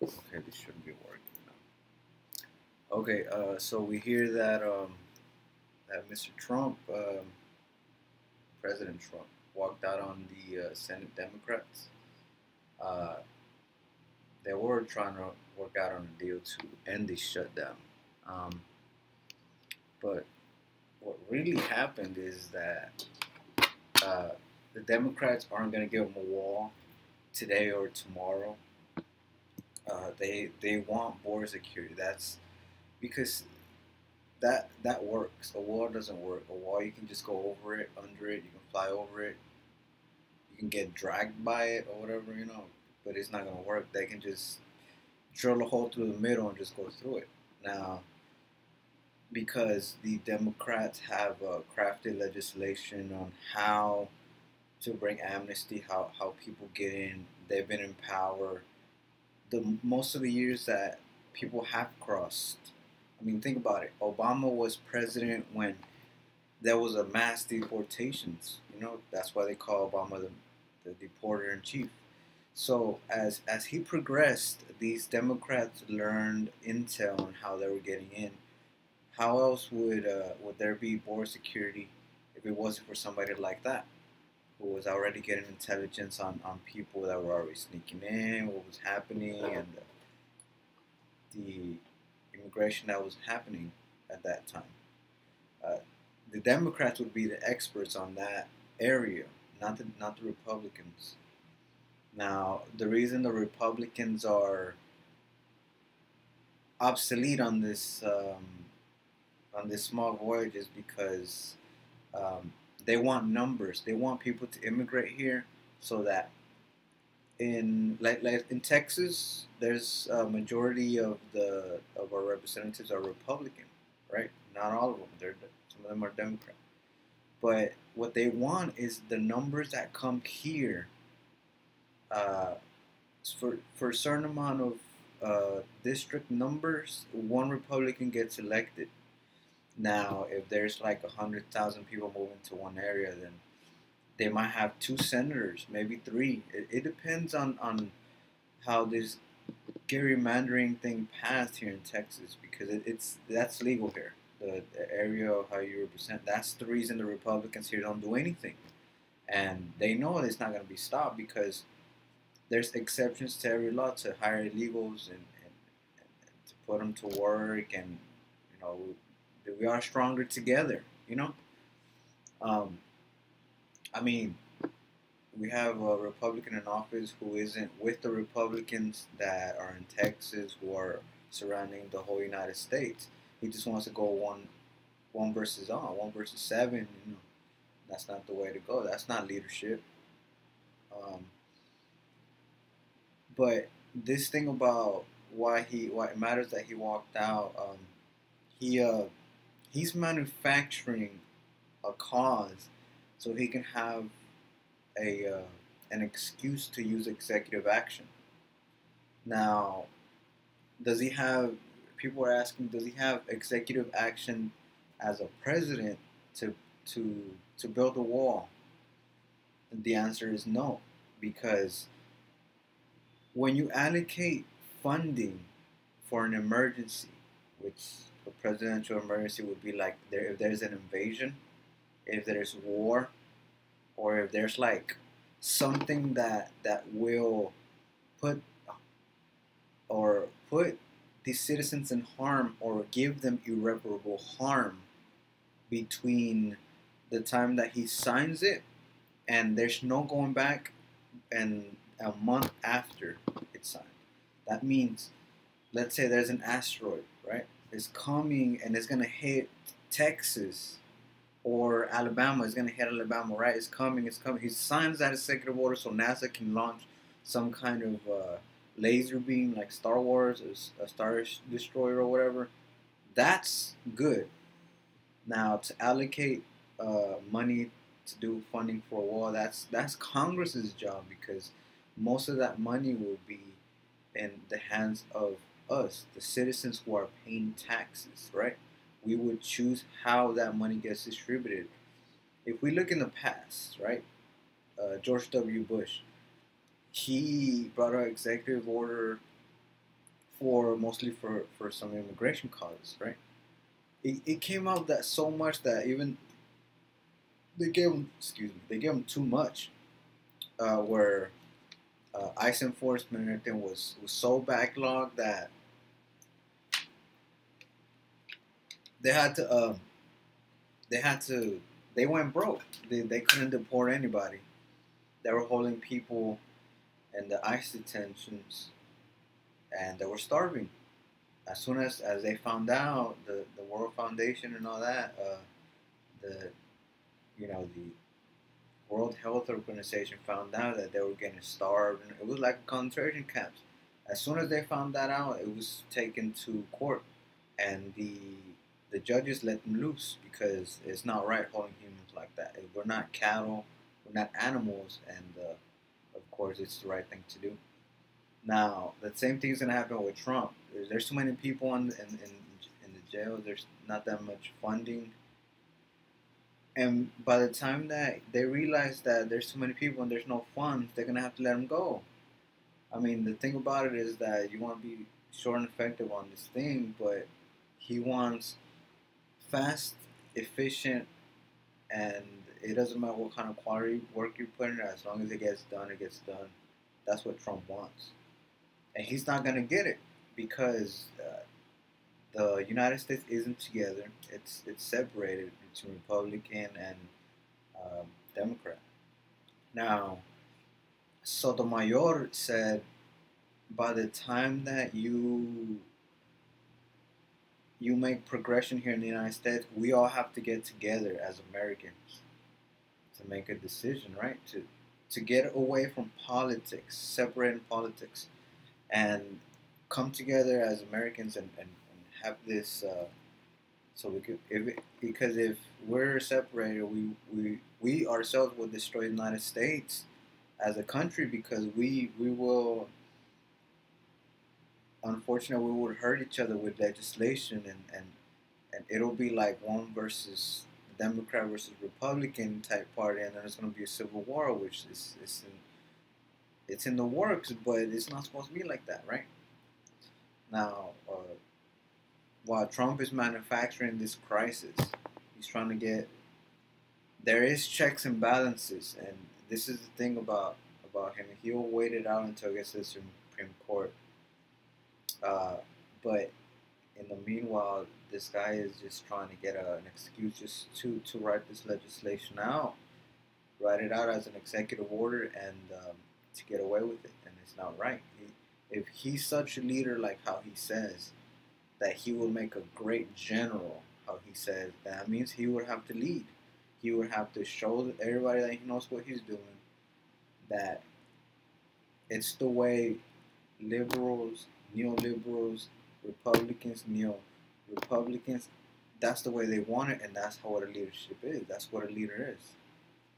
Okay, this shouldn't be working now. Okay, so we hear that that Mr. Trump, President Trump, walked out on the Senate Democrats. Uh, they were trying to work out on a deal to end the shutdown. Um, but what really happened is that uh, the Democrats aren't going to give him a wall today or tomorrow. They want border security. That's because that works. A wall doesn't work. A wall, you can just go over it, under it. You can fly over it. You can get dragged by it or whatever, But it's not gonna work. They can just drill a hole through the middle and just go through it. Now, because the Democrats have crafted legislation on how to bring amnesty, how people get in. They've been in power. The most of the years that people have crossed. I mean, think about it. Obama was president when there was a mass deportations. That's why they call Obama the deporter in chief. So as he progressed, these Democrats learned intel on how they were getting in. How else would there be border security if it wasn't for somebody like that who was already getting intelligence on people that were already sneaking in, what was happening, and the immigration that was happening at that time. Uh, the Democrats would be the experts on that area, not the Republicans. Now, the reason the Republicans are obsolete on this small voyage is because um, they want numbers. They want people to immigrate here so that like in Texas, there's a majority of our representatives are Republican, right? Not all of them. Some of them are Democrat. But what they want is the numbers that come here. Uh, for a certain amount of district numbers, one Republican gets elected. Now, if there's like 100,000 people moving to one area, then they might have two senators, maybe three. It depends on how this gerrymandering thing passed here in Texas because that's legal here. The area of how you represent. That's the reason the Republicans here don't do anything, and they know it's not going to be stopped because there's exceptions to every law to hire illegals and to put them to work, and you know we are stronger together. Um, I mean, we have a Republican in office who isn't with the Republicans that are in Texas who are surrounding the whole United States. He just wants to go one versus one versus seven. That's not the way to go. That's not leadership. Um, but this thing about why it matters that he walked out. He he's manufacturing a cause so he can have a an excuse to use executive action. Now, does he have? People are asking, does he have executive action as a president to to build a wall? And the answer is no, because when you allocate funding for an emergency, which a presidential emergency would be like if there's an invasion, if there's war, or if there's like something that will put put the citizens in harm or give them irreparable harm between the time that he signs it and there's no going back and a month after it's signed. That means, let's say there's an asteroid, right? It's coming and it's gonna hit Texas or Alabama. It's gonna hit Alabama, right? It's coming. It's coming. He signs that executive order so NASA can launch some kind of laser beam like Star Wars or a Star Destroyer or whatever. That's good. Now to allocate money to do funding for a wall, that's Congress's job because most of that money will be in the hands of us, the citizens who are paying taxes, right? We would choose how that money gets distributed. If we look in the past, right, George W. Bush, he brought out executive order for mostly for some immigration causes, right? It came out that so much that even they gave him, excuse me, they gave him too much, where ICE enforcement and everything was so backlogged that they had to they had to they went broke. They couldn't deport anybody. They were holding people in the ICE detentions, and they were starving. As soon as they found out, the World Foundation and all that, the the World Health Organization found out that they were getting starved, and it was like concentration camps. As soon as they found that out, it was taken to court, and the judges let them loose because it's not right holding humans like that. We're not cattle, we're not animals, and of course, it's the right thing to do. Now, the same thing is gonna happen with Trump. There's too many people in the jail. There's not that much funding, and by the time that they realize that there's too many people and there's no funds, they're gonna have to let them go. I mean, the thing about it is that you want to be short and effective on this thing, but he wants fast, efficient, and it doesn't matter what kind of quality work you put in it. As long as it gets done, it gets done. That's what Trump wants, and he's not gonna get it because the United States isn't together. It's separated between Republican and Democrat. Now, Sotomayor said, by the time that you make progression here in the United States, we all have to get together as Americans to make a decision, right? To get away from politics, separating politics, and come together as Americans and have this. So we could, because if we're separated, we ourselves will destroy the United States as a country because we will, unfortunately, we would hurt each other with legislation, and it'll be like one versus Democrat versus Republican type party, and then it's going to be a civil war, which it's in the works, but it's not supposed to be like that, right? Now, while Trump is manufacturing this crisis, he's trying to get, there is checks and balances, and this is the thing about him. He'll wait it out until it gets to the Supreme Court. Uh, but in the meanwhile, this guy is just trying to get an excuse just to write this legislation out, write it out as an executive order, and to get away with it. And it's not right. If he's such a leader, like how he says, that he will make a great general, how he says, that means he would have to lead. He would have to show everybody that he knows what he's doing, that it's the way liberals, neoliberals, Republicans, neo-Republicans, that's the way they want it, and that's how what a leadership is. That's what a leader is.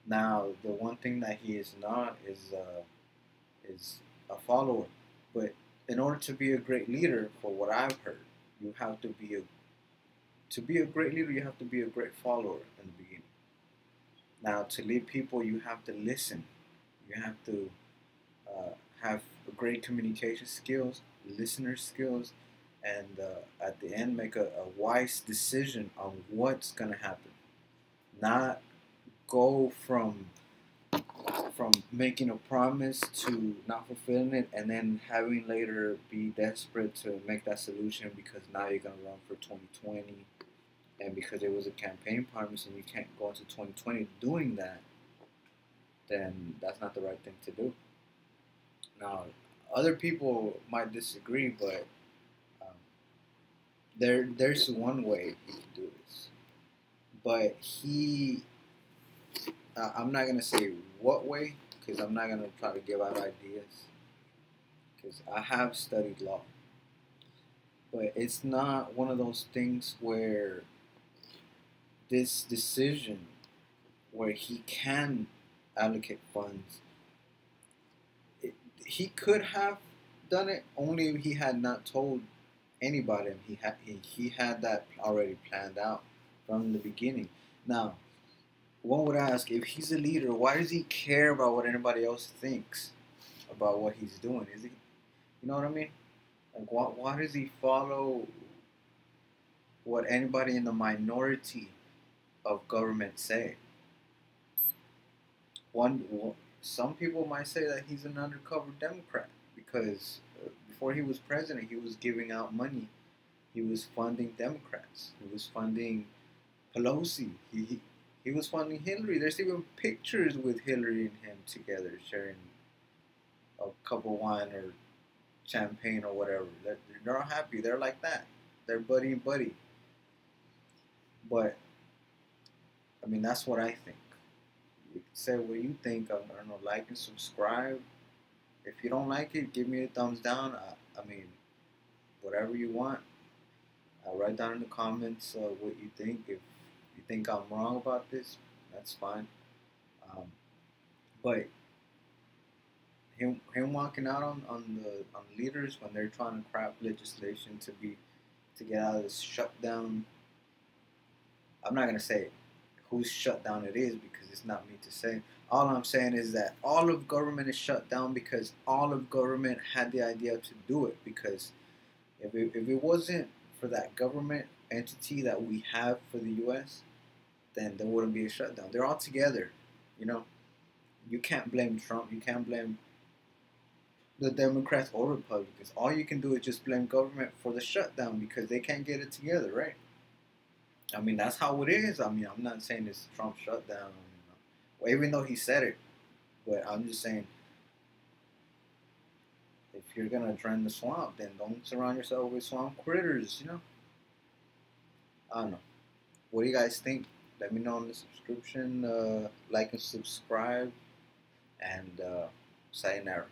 Now, the one thing that he is not is a follower. But in order to be a great leader, for what I've heard, you have to be a great leader. You have to be a great follower in the beginning. Now, to lead people, you have to listen. You have to have great communication skills, listener skills, and at the end make a wise decision on what's gonna happen. Not go from making a promise to not fulfilling it, and then having later be desperate to make that solution because now you're gonna run for 2020, and because it was a campaign promise and you can't go into 2020 doing that, then that's not the right thing to do. Now, other people might disagree, but um, there's one way he can do this. But I'm not gonna say what way because I'm not gonna try to give out ideas because I have studied law, but it's not one of those things where this decision where he can allocate funds. He could have done it only if he had not told anybody. He had that already planned out from the beginning. Now, one would ask, if he's a leader, why does he care about what anybody else thinks about what he's doing? Is he, you know what I mean? Like, why does he follow what anybody in the minority of government say? Some people might say that he's an undercover Democrat because before he was president, he was giving out money. He was funding Democrats. He was funding Pelosi. He was funding Hillary. There's even pictures with Hillary and him together sharing a cup of wine or champagne or whatever. They're not happy. They're like that. They're buddy and buddy. But I mean, that's what I think. You can say what you think. I don't know. Like and subscribe. If you don't like it, give me a thumbs down. I mean, whatever you want. Write down in the comments what you think. If you think I'm wrong about this, that's fine. Um, but him walking out on leaders when they're trying to craft legislation to get out of this shutdown. I'm not gonna say whose shutdown it is because it's not me to say. All I'm saying is that all of government is shut down because all of government had the idea to do it. Because if it wasn't for that government entity that we have for the U.S., then there wouldn't be a shutdown. They're all together, you know. You can't blame Trump. You can't blame the Democrats or Republicans. All you can do is just blame government for the shutdown because they can't get it together, right? I mean, that's how it is. I mean, I'm not saying it's Trump shutdown, well, even though he said it, but I'm just saying if you're gonna drain the swamp, then don't surround yourself with swamp critters, you know? I don't know. What do you guys think? Let me know in the subscription, like and subscribe, and sayonara.